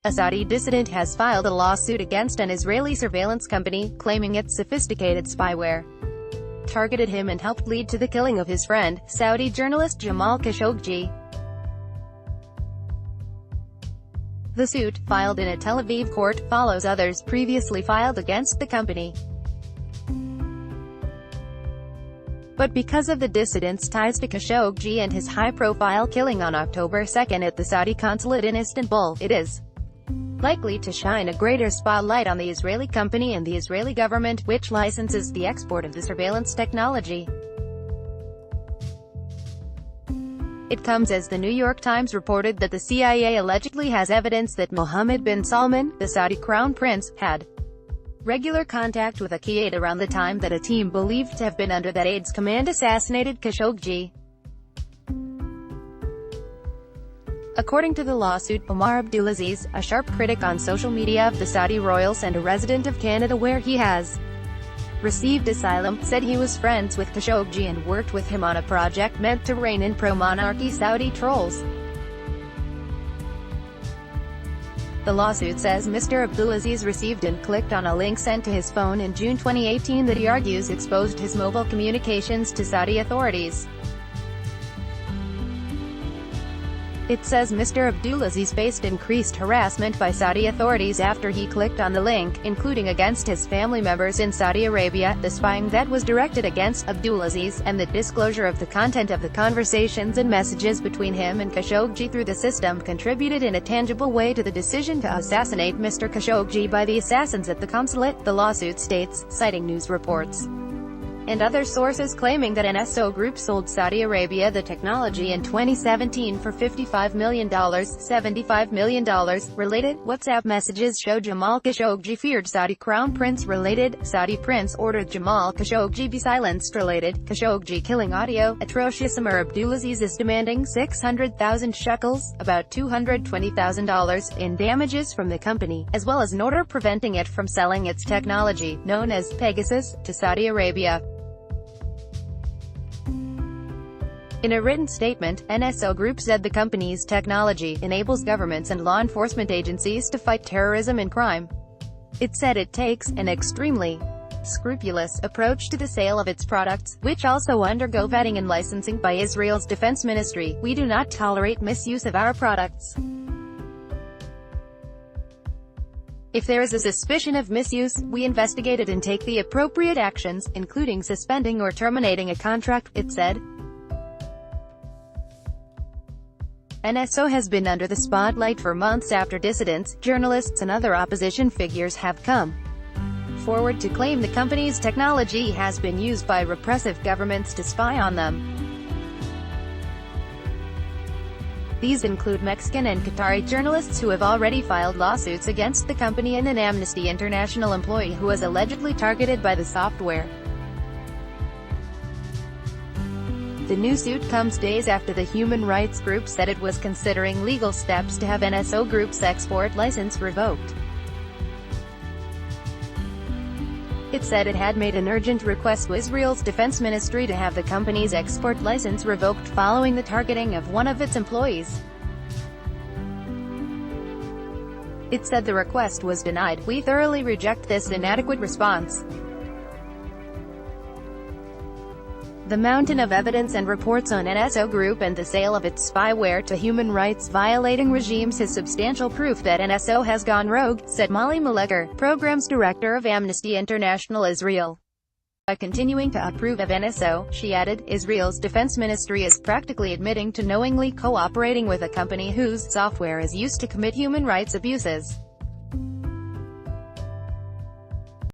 A Saudi dissident has filed a lawsuit against an Israeli surveillance company, claiming its sophisticated spyware targeted him and helped lead to the killing of his friend, Saudi journalist Jamal Khashoggi. The suit, filed in a Tel Aviv court, follows others previously filed against the company. But because of the dissident's ties to Khashoggi and his high-profile killing on October 2 at the Saudi consulate in Istanbul, it is likely to shine a greater spotlight on the Israeli company and the Israeli government, which licenses the export of the surveillance technology. It comes as the New York Times reported that the CIA allegedly has evidence that Mohammed bin Salman, the Saudi crown prince, had regular contact with a Qiyad around the time that a team believed to have been under that aide's command assassinated Khashoggi. According to the lawsuit, Omar Abdulaziz, a sharp critic on social media of the Saudi royals and a resident of Canada where he has received asylum, said he was friends with Khashoggi and worked with him on a project meant to rein in pro-monarchy Saudi trolls. The lawsuit says Mr. Abdulaziz received and clicked on a link sent to his phone in June 2018 that he argues exposed his mobile communications to Saudi authorities. It says Mr. Abdulaziz faced increased harassment by Saudi authorities after he clicked on the link, including against his family members in Saudi Arabia, the spying that was directed against Abdulaziz, and the disclosure of the content of the conversations and messages between him and Khashoggi through the system contributed in a tangible way to the decision to assassinate Mr. Khashoggi by the assassins at the consulate, the lawsuit states, citing news reports and other sources claiming that NSO Group sold Saudi Arabia the technology in 2017 for $55 million. $75 million. Related WhatsApp messages show Jamal Khashoggi feared Saudi crown prince. Related Saudi prince ordered Jamal Khashoggi be silenced. Related Khashoggi killing audio. Atrocious. Omar Abdulaziz is demanding 600,000 shekels, about $220,000, in damages from the company, as well as an order preventing it from selling its technology, known as Pegasus, to Saudi Arabia. In a written statement, NSO Group said the company's technology enables governments and law enforcement agencies to fight terrorism and crime. It said it takes an extremely scrupulous approach to the sale of its products, which also undergo vetting and licensing by Israel's defense ministry. We do not tolerate misuse of our products. If there is a suspicion of misuse, we investigate it and take the appropriate actions, including suspending or terminating a contract, it said. NSO has been under the spotlight for months after dissidents, journalists and other opposition figures have come forward to claim the company's technology has been used by repressive governments to spy on them. These include Mexican and Qatari journalists who have already filed lawsuits against the company and an Amnesty International employee who was allegedly targeted by the software. The new suit comes days after the human rights group said it was considering legal steps to have NSO Group's export license revoked. It said it had made an urgent request to Israel's defense ministry to have the company's export license revoked following the targeting of one of its employees. It said the request was denied. We thoroughly reject this inadequate response. The mountain of evidence and reports on NSO Group and the sale of its spyware to human rights-violating regimes is substantial proof that NSO has gone rogue, said Molly Maleker, Programs Director of Amnesty International Israel. By continuing to approve of NSO, she added, Israel's defense ministry is practically admitting to knowingly cooperating with a company whose software is used to commit human rights abuses.